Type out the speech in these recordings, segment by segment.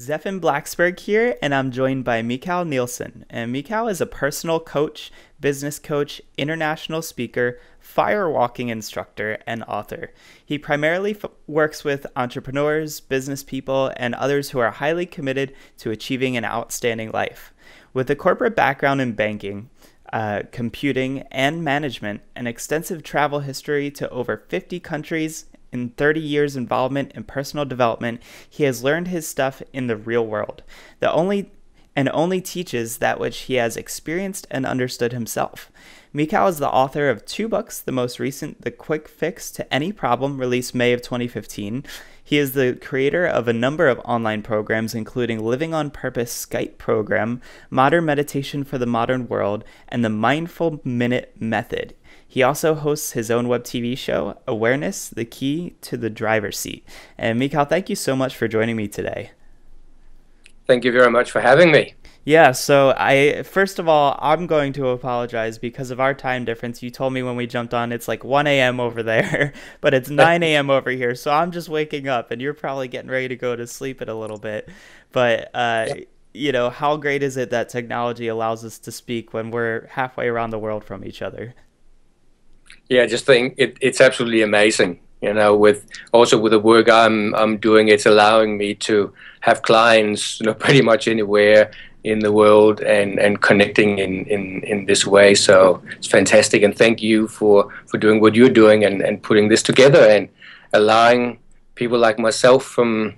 Zephin Blacksburg here, and I'm joined by Mikal Nielsen. And Mikal is a personal coach, business coach, international speaker, firewalking instructor, and author. He primarily works with entrepreneurs, business people, and others who are highly committed to achieving an outstanding life. With a corporate background in banking, computing, and management, an extensive travel history to over 50 countries, in 30 years involvement in personal development, he has learned his stuff in the real world. Only teaches that which he has experienced and understood himself. Mikal is the author of two books, the most recent, The Quick Fix to Any Problem, released May of 2015. He is the creator of a number of online programs, including Living on Purpose Skype program, Modern Meditation for the Modern World, and the Mindful Minute Method. He also hosts his own web TV show, Awareness, the Key to the Driver's Seat. And Mikal, thank you so much for joining me today. Thank you very much for having me. Yeah, so first of all, I'm going to apologize because of our time difference. You told me when we jumped on it's like 1 a.m. over there, but it's 9 a.m. over here. So I'm just waking up and you're probably getting ready to go to sleep in a little bit. But, how great is it that technology allows us to speak when we're halfway around the world from each other? Yeah, I just think it's absolutely amazing. With the work I'm doing, it's allowing me to have clients, pretty much anywhere in the world and connecting in this way. So it's fantastic. And thank you for doing what you're doing and putting this together and allowing people like myself from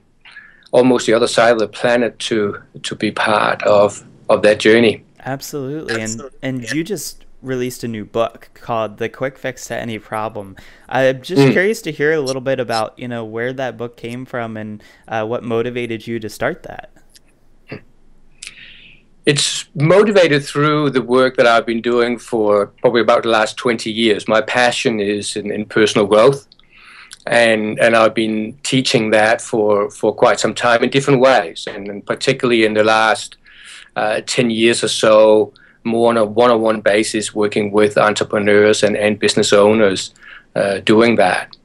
almost the other side of the planet to be part of that journey. Absolutely. And you just released a new book called The Quick Fix to Any Problem. I'm just curious to hear a little bit about, where that book came from and what motivated you to start that. It's motivated through the work that I've been doing for probably about the last 20 years. My passion is in personal growth, and I've been teaching that for quite some time in different ways, and particularly in the last 10 years or so, more on a one-on-one basis, working with entrepreneurs and business owners doing that.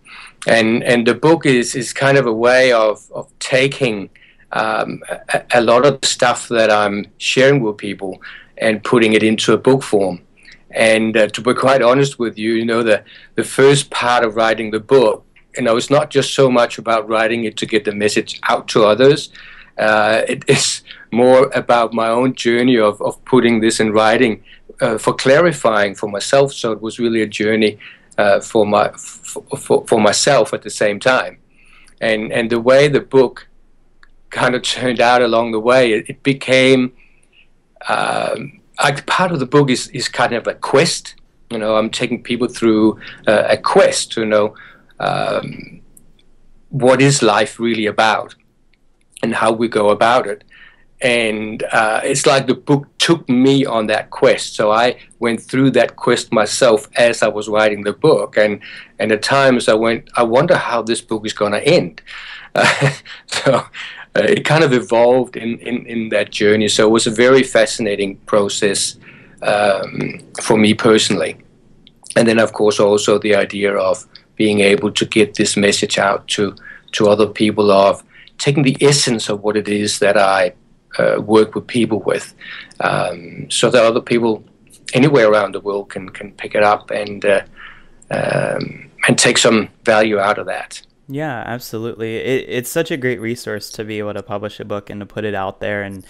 And the book is kind of a way of taking a lot of the stuff that I'm sharing with people and putting it into a book form. And to be quite honest with you, the first part of writing the book, it's not just so much about writing it to get the message out to others. It is more about my own journey of putting this in writing for clarifying for myself. So it was really a journey for myself at the same time. And the way the book kind of turned out along the way, it became part of the book is kind of a quest. I'm taking people through a quest to know what is life really about and how we go about it. And it's like the book took me on that quest. So I went through that quest myself as I was writing the book. And at times I wonder how this book is going to end. So it kind of evolved in that journey. So it was a very fascinating process for me personally. And then, of course, also the idea of being able to get this message out to other people, of taking the essence of what it is that I work with people with, so that other people anywhere around the world can pick it up and take some value out of that. Yeah, absolutely. It's such a great resource to be able to publish a book and to put it out there. And,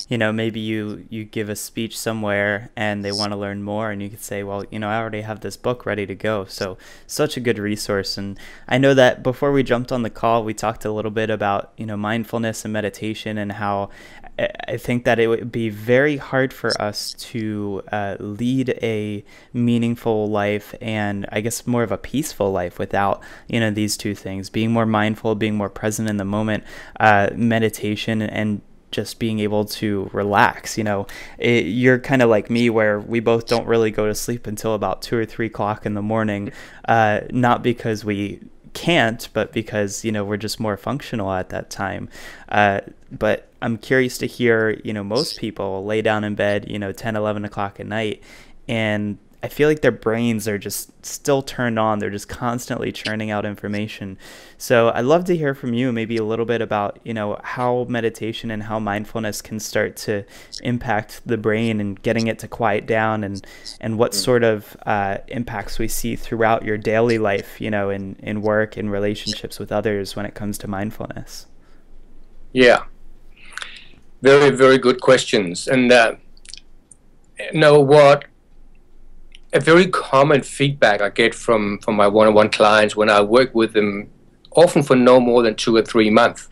maybe you give a speech somewhere and they want to learn more, and you could say, well, I already have this book ready to go. So such a good resource. And I know that before we jumped on the call, we talked a little bit about, mindfulness and meditation, and how I think that it would be very hard for us to lead a meaningful life, and I guess more of a peaceful life, without, these two things: being more mindful, being more present in the moment, meditation, and just being able to relax. You're kind of like me, where we both don't really go to sleep until about 2 or 3 o'clock in the morning, not because we can't, but because we're just more functional at that time. But I'm curious to hear, most people lay down in bed 10, 11 o'clock at night, and I feel like their brains are just still turned on. They're just constantly churning out information. So I'd love to hear from you maybe a little bit about, how meditation and how mindfulness can start to impact the brain and getting it to quiet down, and what sort of impacts we see throughout your daily life, in work and relationships with others when it comes to mindfulness. Yeah, very, very good questions. And what a very common feedback I get from my one-on-one clients when I work with them, often for no more than 2 or 3 months,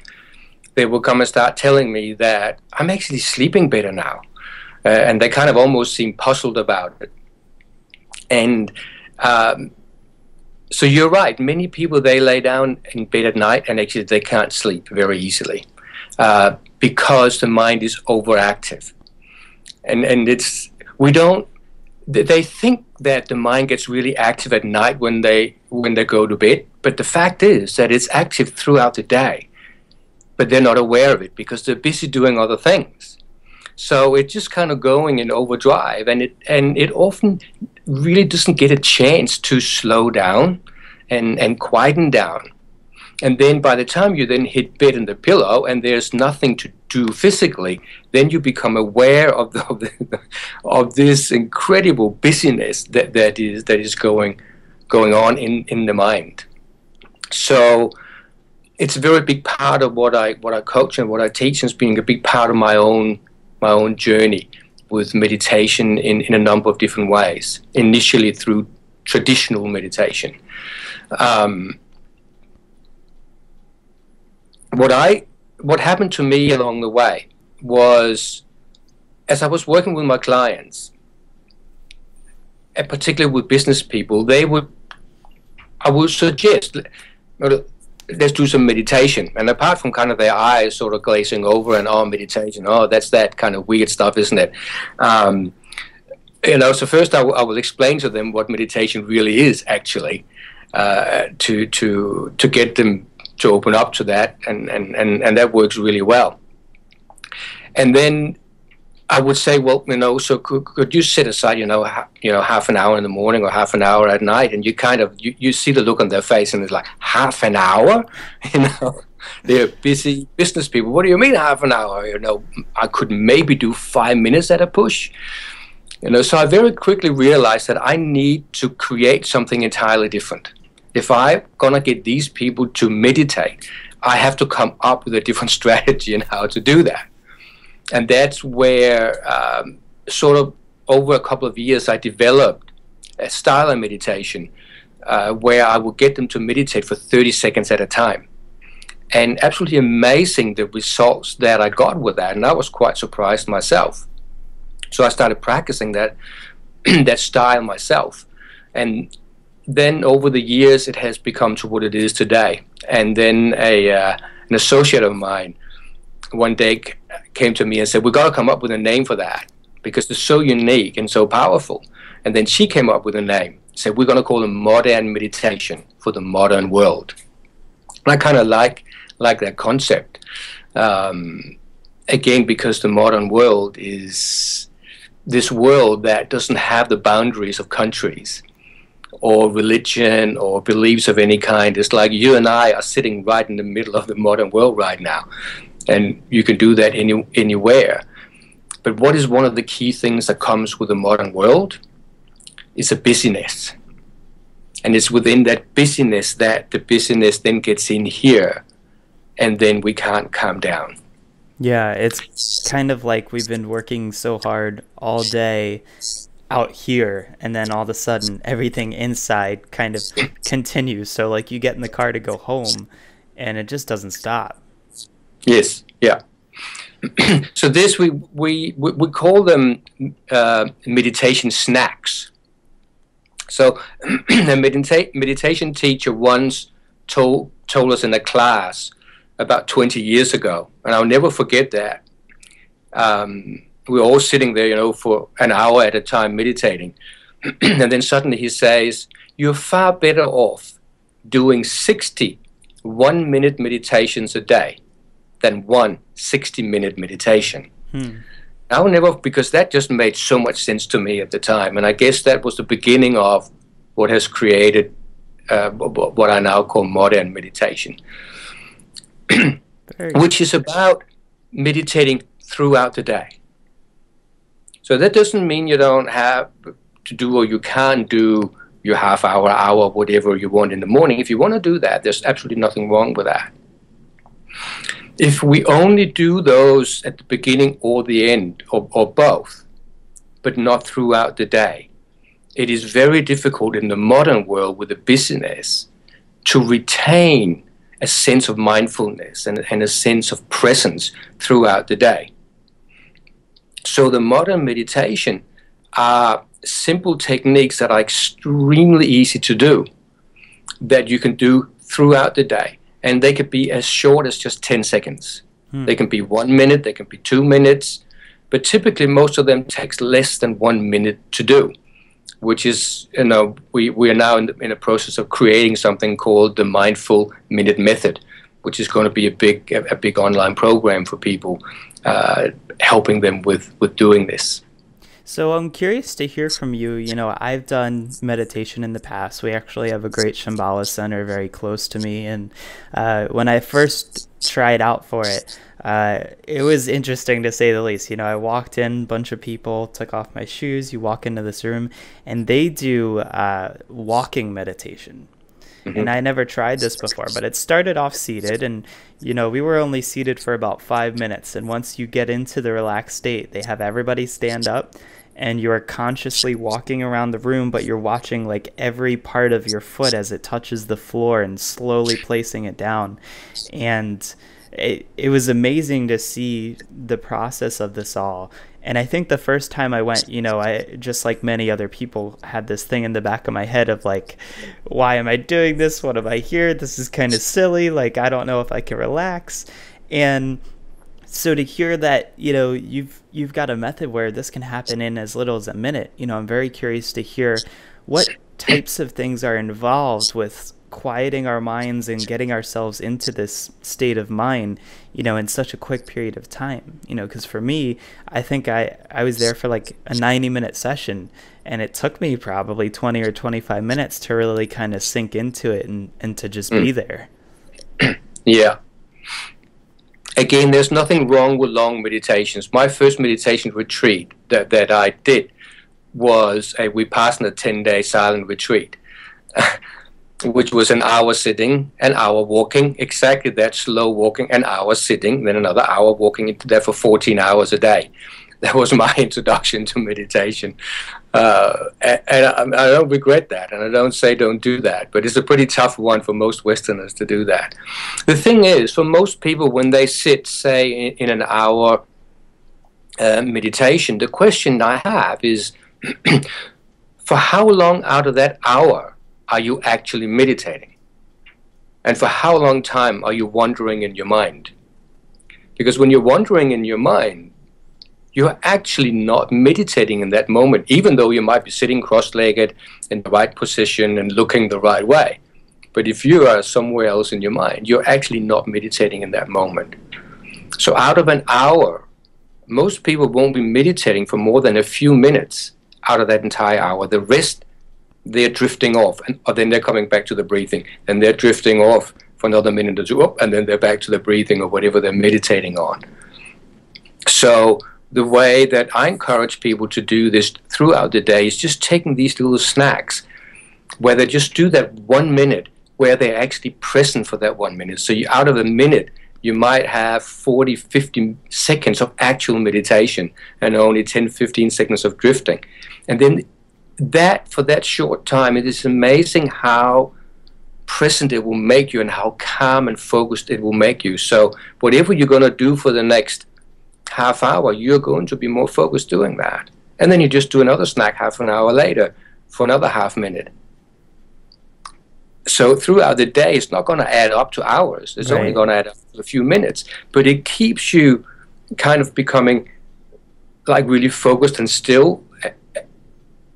they will come and start telling me that I'm actually sleeping better now. And they kind of almost seem puzzled about it. And so you're right. Many people, they lay down in bed at night and actually they can't sleep very easily because the mind is overactive. And they think that the mind gets really active at night when they go to bed, but the fact is that it's active throughout the day, but they're not aware of it because they're busy doing other things. So it's just kind of going in overdrive, and it often really doesn't get a chance to slow down and quieten down. And then by the time you then hit bed and the pillow and there's nothing to do physically, then you become aware of this incredible busyness that is going on in the mind. So it's a very big part of what I coach and what I teach, as being a big part of my own journey with meditation in a number of different ways. Initially through traditional meditation. What happened to me along the way was, as I was working with my clients, and particularly with business people, I would suggest, let's do some meditation. And apart from kind of their eyes sort of glazing over and, meditation, that's that kind of weird stuff, isn't it? So first I will explain to them what meditation really is, actually, to get them to open up to that, and that works really well. And then I would say, well, so could you set aside, half an hour in the morning or half an hour at night, and you see the look on their face, and it's like, half an hour, they're busy business people. What do you mean half an hour? I could maybe do 5 minutes at a push. So I very quickly realized that I need to create something entirely different. If I'm going to get these people to meditate, I have to come up with a different strategy on how to do that. And that's where, sort of over a couple of years, I developed a style of meditation where I would get them to meditate for 30 seconds at a time. And absolutely amazing the results that I got with that. And I was quite surprised myself. So I started practicing that style myself. And then over the years, it has become to what it is today. And then an associate of mine one day came to me and said, we've got to come up with a name for that because it's so unique and so powerful. And then she came up with a name, said, we're going to call it modern meditation for the modern world. And I kind of like that concept. Again, because the modern world is this world that doesn't have the boundaries of countries or religion or beliefs of any kind. It's like you and I are sitting right in the middle of the modern world right now. And you can do that anywhere. But what is one of the key things that comes with the modern world is a busyness. And it's within that busyness that the busyness then gets in here, and then we can't calm down. Yeah, it's kind of like we've been working so hard all day out here, and then all of a sudden everything inside kind of continues. So like you get in the car to go home and it just doesn't stop. Yes, yeah. So this we call them meditation snacks. So a meditation teacher once told us in a class about 20 years ago, and I'll never forget that. We were all sitting there, for an hour at a time meditating. And then suddenly he says, you're far better off doing 60 1-minute meditations a day than one 60-minute meditation. I will never, because that just made so much sense to me at the time. And I guess that was the beginning of what has created what I now call modern meditation, which is about meditating throughout the day. So that doesn't mean you don't have to do, or you can't do your half hour, whatever you want in the morning. If you want to do that, there's absolutely nothing wrong with that. If we only do those at the beginning or the end, or both, but not throughout the day, it is very difficult in the modern world with the busyness to retain a sense of mindfulness and a sense of presence throughout the day. So the modern meditation are simple techniques that are extremely easy to do, that you can do throughout the day. And they could be as short as just 10 seconds. They can be 1 minute, they can be 2 minutes, but typically most of them takes less than 1 minute to do, which is, we are now in a process of creating something called the Mindful Minute Method, which is going to be a big online program for people, helping them with doing this. So I'm curious to hear from you. I've done meditation in the past. We actually have a great Shambhala center very close to me. And when I first tried out for it, it was interesting to say the least. I walked in, bunch of people, took off my shoes. You walk into this room and they do walking meditation. And I never tried this before, but it started off seated, and we were only seated for about 5 minutes. And once you get into the relaxed state, they have everybody stand up, and you're consciously walking around the room, but you're watching like every part of your foot as it touches the floor and slowly placing it down. And it was amazing to see the process of this all. And I think the first time I went, I, just like many other people, had this thing in the back of my head of like, why am I doing this? What am I here? This is kind of silly. Like, I don't know if I can relax. And so to hear that, you've got a method where this can happen in as little as a minute, I'm very curious to hear what types of things are involved with quieting our minds and getting ourselves into this state of mind, in such a quick period of time, because for me, I think I was there for like a 90-minute session, and it took me probably 20 or 25 minutes to really kind of sink into it and to just be there. Yeah. Again, there's nothing wrong with long meditations. My first meditation retreat that I did was a Vipassana 10-day silent retreat, which was an hour sitting, an hour walking, exactly that, slow walking, an hour sitting, then another hour walking, into that for 14 hours a day. That was my introduction to meditation. And I don't regret that, and I don't say don't do that, but it's a pretty tough one for most Westerners to do that. The thing is, for most people, when they sit, say, in an hour meditation, the question I have is, for how long out of that hour are you actually meditating? And for how long time are you wandering in your mind? Because when you're wandering in your mind, you're actually not meditating in that moment, even though you might be sitting cross-legged in the right position and looking the right way. But if you are somewhere else in your mind, you're actually not meditating in that moment. So out of an hour, most people won't be meditating for more than a few minutes out of that entire hour. The rest, they're drifting off, or then they're coming back to the breathing, and they're drifting off for another minute or two, and then they're back to the breathing or whatever they're meditating on. So the way that I encourage people to do this throughout the day is just taking these little snacks where they just do that 1 minute, where they're actually present for that 1 minute. So out of a minute, you might have 40, 50 seconds of actual meditation and only 10, 15 seconds of drifting. And then that, for that short time, it is amazing how present it will make you and how calm and focused it will make you. So whatever you're going to do for the next half hour, you're going to be more focused doing that. And then you just do another snack half an hour later for another half minute. So throughout the day, it's not going to add up to hours. It's only going to add up to a few minutes. But it keeps you kind of becoming like really focused and still.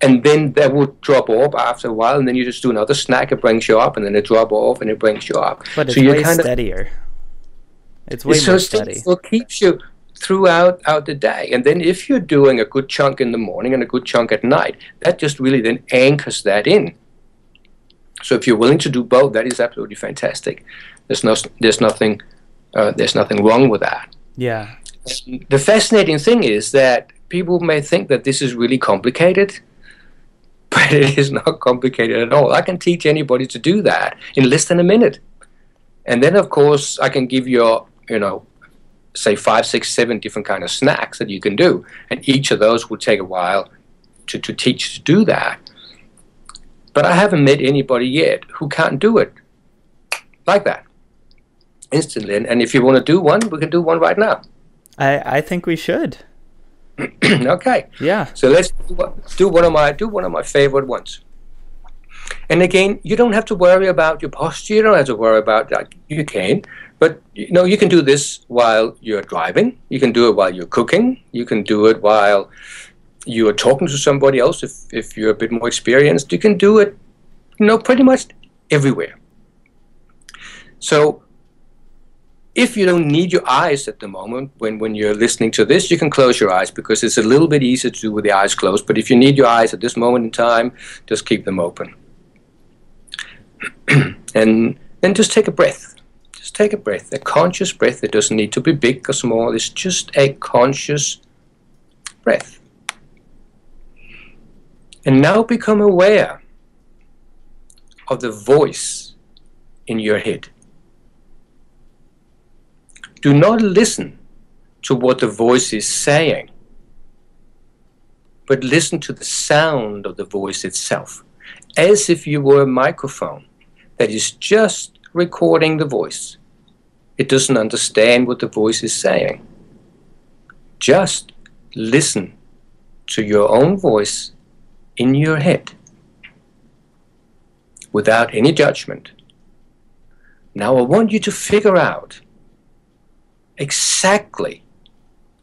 And then that will drop off after a while. And then you just do another snack, it brings you up. And then it drop off and it brings you up. But it's so you're way kind steadier. It's way more steady. So it keeps you throughout the day. And then if you're doing a good chunk in the morning and a good chunk at night, that just really then anchors that in. So if you're willing to do both, that is absolutely fantastic. There's nothing wrong with that. Yeah. The fascinating thing is that people may think that this is really complicated, but it is not complicated at all. I can teach anybody to do that in less than a minute. And then, of course, I can give you, say 5, 6, 7 different kind of snacks that you can do. And each of those will take a while to teach to do that. But I haven't met anybody yet who can't do it like that instantly. And if you want to do one, we can do one right now. I think we should. Okay. Yeah. So let's do one of my favorite ones. And again, you don't have to worry about your posture. You don't have to worry about that. You can, but you can do this while you're driving. You can do it while you're cooking. You can do it while you are talking to somebody else. If you're a bit more experienced, you can do it, pretty much everywhere. So if you don't need your eyes at the moment when you're listening to this, you can close your eyes because it's a little bit easier to do with the eyes closed. But if you need your eyes at this moment in time, just keep them open. And then just take a breath. Just take a breath, a conscious breath. It doesn't need to be big or small. It's just a conscious breath. And now become aware of the voice in your head. Do not listen to what the voice is saying, but listen to the sound of the voice itself, as if you were a microphone that is just recording the voice. It doesn't understand what the voice is saying. Just listen to your own voice in your head without any judgment. Now I want you to figure out exactly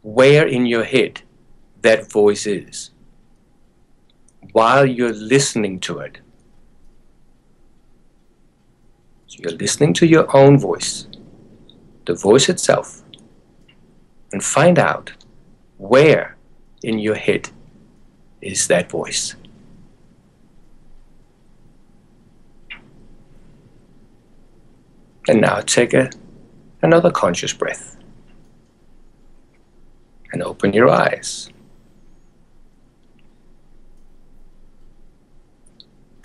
where in your head that voice is while you're listening to it. So you're listening to your own voice, the voice itself, and find out where in your head is that voice. And now take another conscious breath. And open your eyes.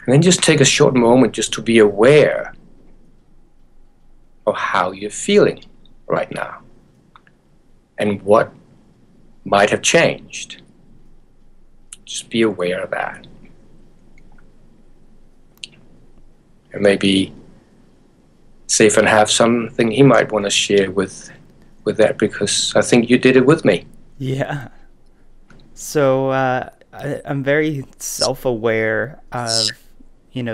And then just take a short moment just to be aware of how you're feeling right now and what might have changed. Just be aware of that. And maybe Stefan have something he might want to share with that, because I think you did it with me. Yeah. So I'm very self-aware of,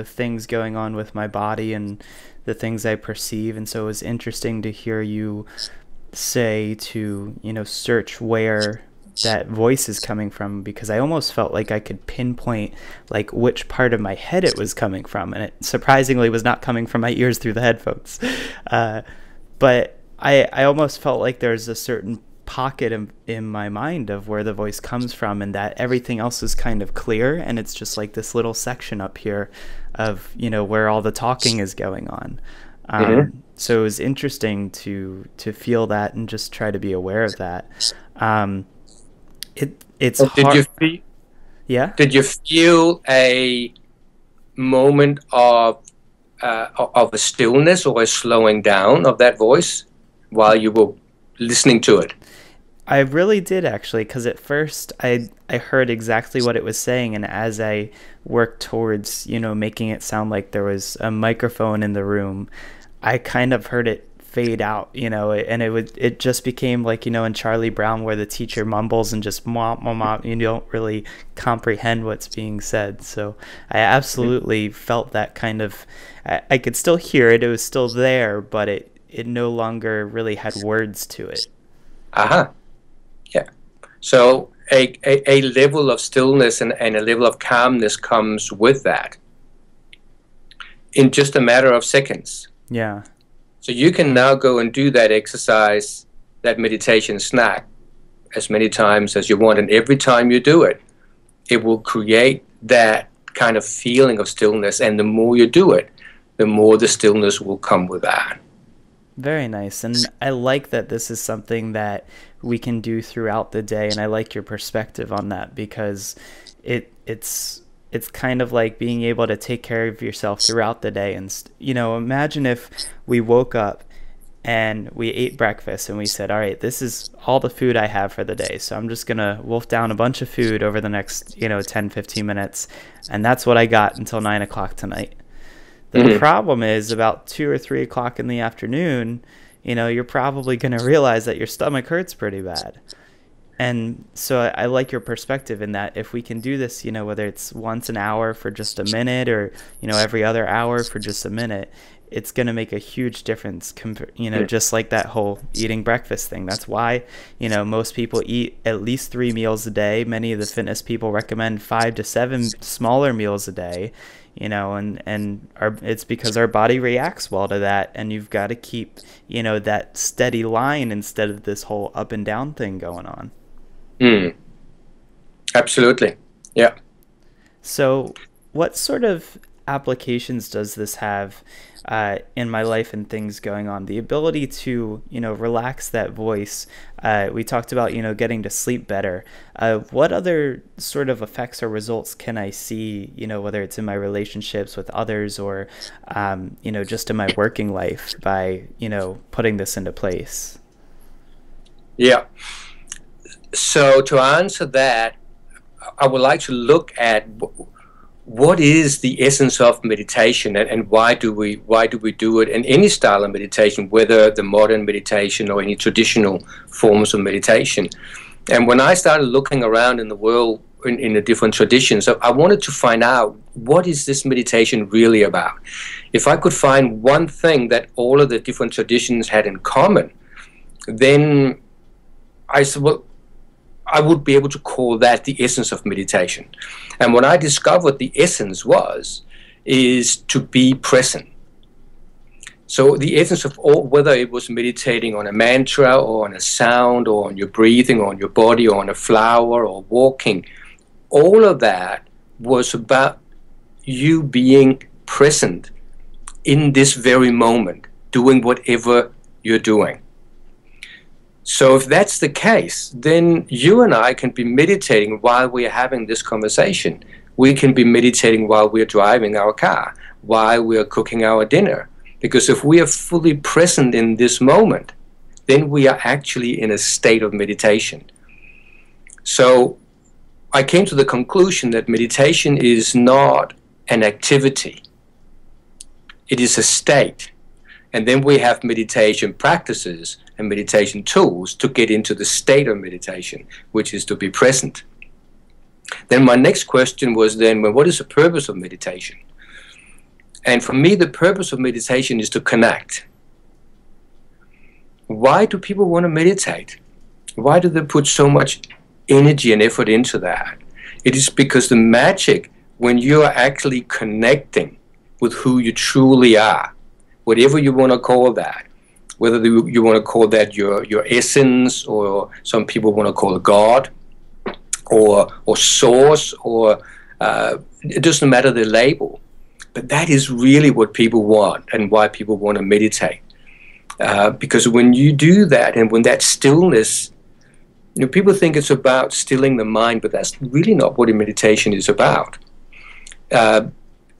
things going on with my body and the things I perceive. And so it was interesting to hear you say to, search where that voice is coming from, because I almost felt like I could pinpoint like which part of my head it was coming from. And it surprisingly was not coming from my ears through the headphones. But I almost felt like there's a certain pocket in my mind of where the voice comes from, and that everything else is kind of clear, and it's just like this little section up here of where all the talking is going on. So it was interesting to feel that and just try to be aware of that. It's hard. Did you feel a moment of a stillness or a slowing down of that voice while you were listening to it? I really did, actually, because at first I heard exactly what it was saying, and as I worked towards, making it sound like there was a microphone in the room, I kind of heard it fade out, and it just became like, in Charlie Brown, where the teacher mumbles and just you don't really comprehend what's being said. So I absolutely felt that kind of, I could still hear it. It was still there, but it no longer really had words to it. Yeah. So a level of stillness and a level of calmness comes with that in just a matter of seconds. Yeah. So you can now go and do that exercise, that meditation snack, as many times as you want. And every time you do it, it will create that kind of feeling of stillness. And the more you do it, the more the stillness will come with that. Very nice. And I like that this is something that we can do throughout the day. And I like your perspective on that, because it's kind of like being able to take care of yourself throughout the day. And, imagine if we woke up and we ate breakfast and we said, all right, this is all the food I have for the day. So I'm just going to wolf down a bunch of food over the next, 10, 15 minutes. And that's what I got until 9 o'clock tonight. The problem is about 2 or 3 o'clock in the afternoon, you're probably going to realize that your stomach hurts pretty bad. And so I like your perspective in that if we can do this, whether it's once an hour for just a minute or, every other hour for just a minute, it's going to make a huge difference, just like that whole eating breakfast thing. That's why, most people eat at least 3 meals a day. Many of the fitness people recommend 5 to 7 smaller meals a day, it's because our body reacts well to that. And you've got to keep, that steady line instead of this whole up and down thing going on. Absolutely. Yeah. So what sort of applications does this have in my life and things going on? The ability to, relax that voice. We talked about, getting to sleep better. What other sort of effects or results can I see, whether it's in my relationships with others or, just in my working life by, putting this into place? Yeah. So to answer that, I would like to look at what is the essence of meditation, and why do we do it in any style of meditation, whether the modern meditation or any traditional forms of meditation. And when I started looking around in the world in the different traditions, I wanted to find out, what is this meditation really about? If I could find one thing that all of the different traditions had in common, then I said, well, I would be able to call that the essence of meditation. And what I discovered the essence is to be present. So the essence of all, whether it was meditating on a mantra or on a sound or on your breathing or on your body or on a flower or walking, all of that was about you being present in this very moment, doing whatever you're doing. So if that's the case, then you and I can be meditating while we're having this conversation. We can be meditating while we're driving our car, while we're cooking our dinner. Because if we are fully present in this moment, then we are actually in a state of meditation. So I came to the conclusion that meditation is not an activity. It is a state. And then we have meditation practices and meditation tools to get into the state of meditation, which is to be present. Then my next question was then, well, what is the purpose of meditation? And for me, the purpose of meditation is to connect. Why do people want to meditate? Why do they put so much energy and effort into that? It is because the magic, when you are actually connecting with who you truly are, whatever you want to call that, whether you want to call that your essence, or some people want to call it God, or source, or it doesn't matter the label. But that is really what people want, and why people want to meditate. Because when you do that, and when that stillness, people think it's about stilling the mind, but that's really not what a meditation is about. It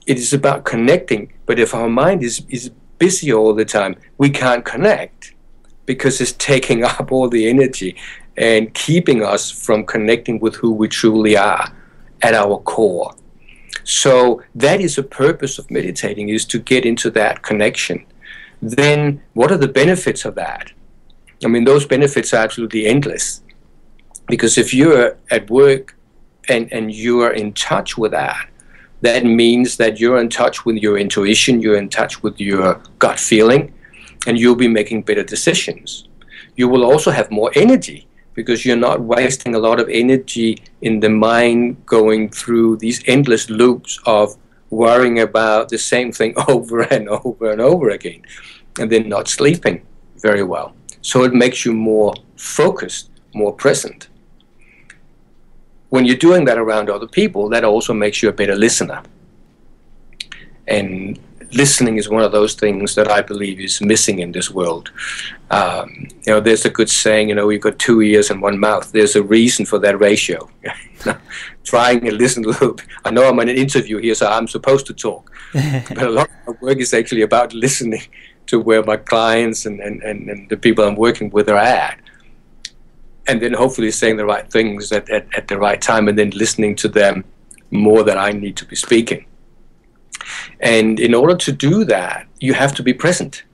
is about connecting. But if our mind is busy all the time, we can't connect, because it's taking up all the energy and keeping us from connecting with who we truly are at our core. So that is the purpose of meditating, is to get into that connection. Then what are the benefits of that? I mean, those benefits are absolutely endless. Because if you're at work and you are in touch with that, that means that you're in touch with your intuition, you're in touch with your gut feeling, and you'll be making better decisions. You will also have more energy, because you're not wasting a lot of energy in the mind going through these endless loops of worrying about the same thing over and over and over again, and then not sleeping very well. So it makes you more focused, more present. When you're doing that around other people, that also makes you a better listener. And listening is one of those things that I believe is missing in this world. There's a good saying, we've got 2 ears and 1 mouth. There's a reason for that ratio. Trying and listen a little bit. I know I'm in an interview here, so I'm supposed to talk. But a lot of my work is actually about listening to where my clients and the people I'm working with are at. And then hopefully saying the right things at the right time, and then listening to them more than I need to be speaking. And in order to do that, you have to be present.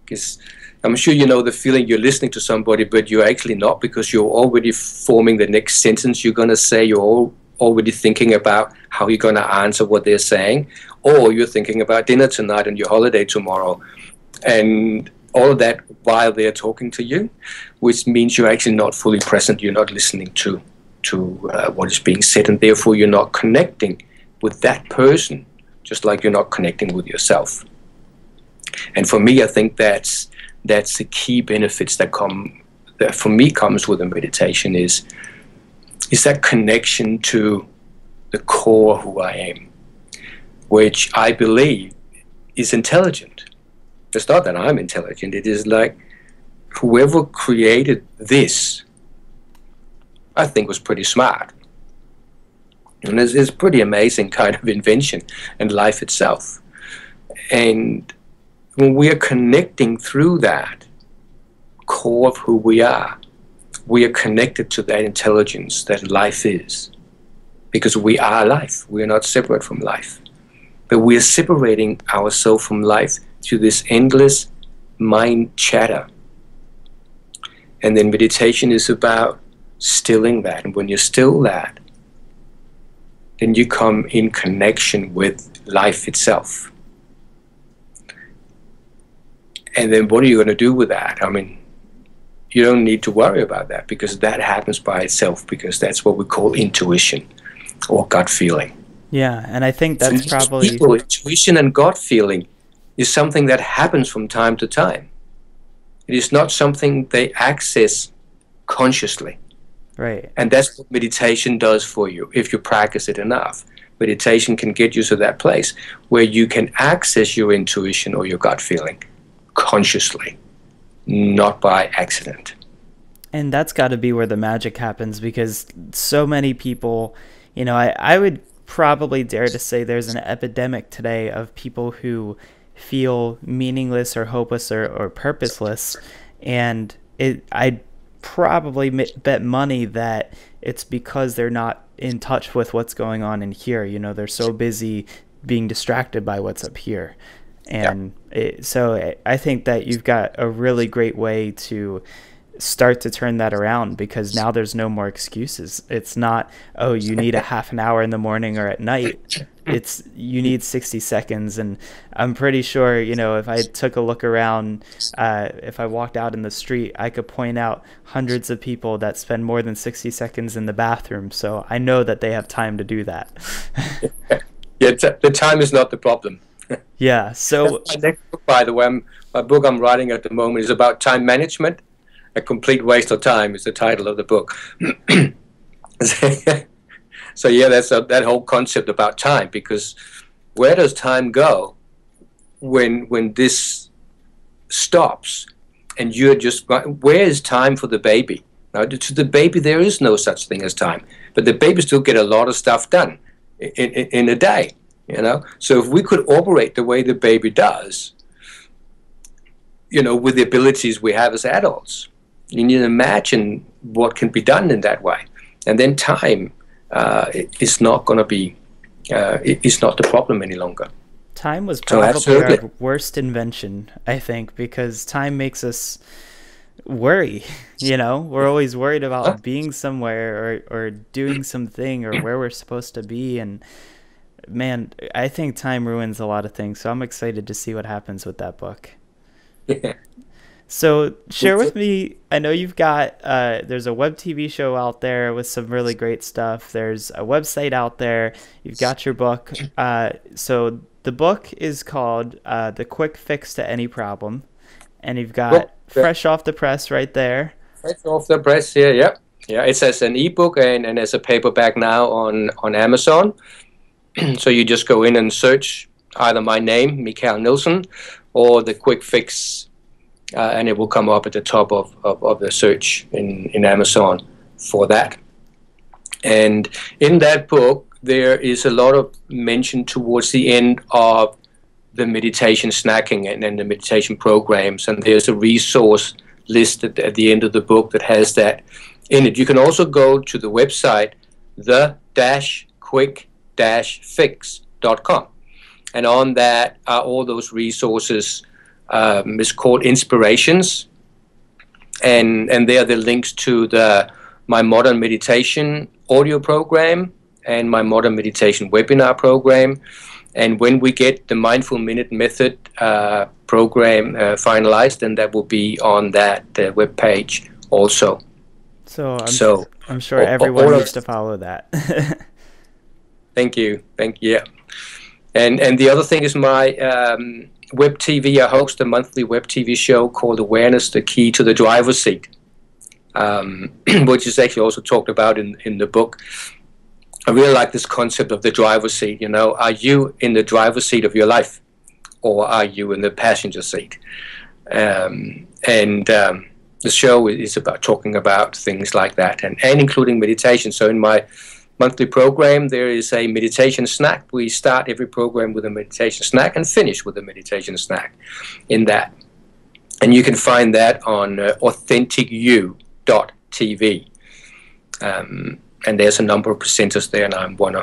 Because I'm sure you know the feeling you're listening to somebody, but you're actually not, because you're already forming the next sentence you're going to say. You're already thinking about how you're going to answer what they're saying. Or you're thinking about dinner tonight and your holiday tomorrow. And all of that while they're talking to you, which means you're actually not fully present. You're not listening to what is being said, and therefore you're not connecting with that person, just like you're not connecting with yourself. And for me, I think that's the key benefits that for me comes with a meditation is that connection to the core of who I am, which I believe is intelligent. It's not that I'm intelligent. It is like whoever created this, I think, was pretty smart. And it's a pretty amazing kind of invention in life itself. And when we are connecting through that core of who we are connected to that intelligence that life is. Because we are life. We are not separate from life. But we are separating ourselves from life through this endless mind chatter. And then meditation is about stilling that. And when you still that, then you come in connection with life itself. And then what are you going to do with that? I mean, you don't need to worry about that, because that happens by itself, because that's what we call intuition or gut feeling. Yeah, and I think that's probably... Intuition and gut feeling is something that happens from time to time. It is not something they access consciously. Right. And that's what meditation does for you if you practice it enough. Meditation can get you to that place where you can access your intuition or your gut feeling consciously, not by accident. And that's got to be where the magic happens, because so many people, I would probably dare to say there's an epidemic today of people who feel meaningless or hopeless or purposeless. And I'd probably bet money that it's because they're not in touch with what's going on in here. They're so busy being distracted by what's up here. And so I think that you've got a really great way to start to turn that around, because now there's no more excuses. It's not, oh, you need a half an hour in the morning or at night. It's you need 60 seconds. And I'm pretty sure, if I took a look around, if I walked out in the street, I could point out hundreds of people that spend more than 60 seconds in the bathroom. So I know that they have time to do that. Yeah, the time is not the problem. Yeah. So my next book, by the way, my book I'm writing at the moment is about time management. A Complete Waste of Time is the title of the book. So yeah, that's that whole concept about time, because where does time go when this stops and you're just, where is time for the baby? Now, to the baby there is no such thing as time, but the baby still get a lot of stuff done in a day, So if we could operate the way the baby does, with the abilities we have as adults, you need to imagine what can be done in that way. And then time is not going to be, it's not the problem any longer. Time was probably our worst invention, I think, because time makes us worry. We're always worried about being somewhere or doing something or where we're supposed to be. And man, I think time ruins a lot of things. So I'm excited to see what happens with that book. Yeah. So share with me, I know you've got, there's a web TV show out there with some really great stuff. There's a website out there. You've got your book. So the book is called The Quick Fix to Any Problem. And you've got fresh off the press right there. It's off the press here. Yeah, yeah. It's as an ebook and as a paperback now on Amazon. So you just go in and search either my name, Mikal Nielsen, or the quick fix, and it will come up at the top of the search in Amazon for that. And in that book, there is a lot of mention towards the end of the meditation snacking and the meditation programs. And there's a resource list at the end of the book that has that in it. You can also go to the website, the-quick-fix.com. And on that are all those resources. It's called Inspirations. And there are the links to my modern meditation audio program and my modern meditation webinar program. And when we get the Mindful Minute Method program finalized, then that will be on that web page also. So I'm sure everyone needs to follow that. Thank you. Yeah. And the other thing is my web TV. I host a monthly web TV show called Awareness, the Key to the Driver's Seat, which is actually also talked about in the book. I really like this concept of the driver's seat. Are you in the driver's seat of your life, or are you in the passenger seat? The show is about talking about things like that, and including meditation. So in my monthly program, there is a meditation snack. We start every program with a meditation snack and finish with a meditation snack in that. And you can find that on AuthenticYou.tv. And there's a number of presenters there, and I'm one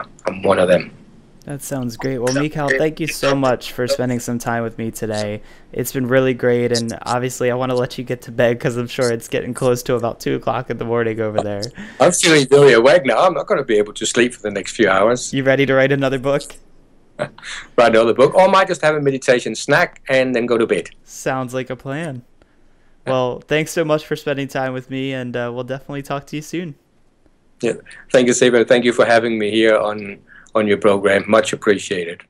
of them. That sounds great. Well, Mikal, thank you so much for spending some time with me today. It's been really great, and obviously I want to let you get to bed because I'm sure it's getting close to about 2 o'clock in the morning over there. I'm feeling really awake now. I'm not going to be able to sleep for the next few hours. You ready to write another book? Write another book, or I might just have a meditation snack and then go to bed. Sounds like a plan. Well, thanks so much for spending time with me, and we'll definitely talk to you soon. Yeah, thank you, Saber. Thank you for having me here on your program. Much appreciated.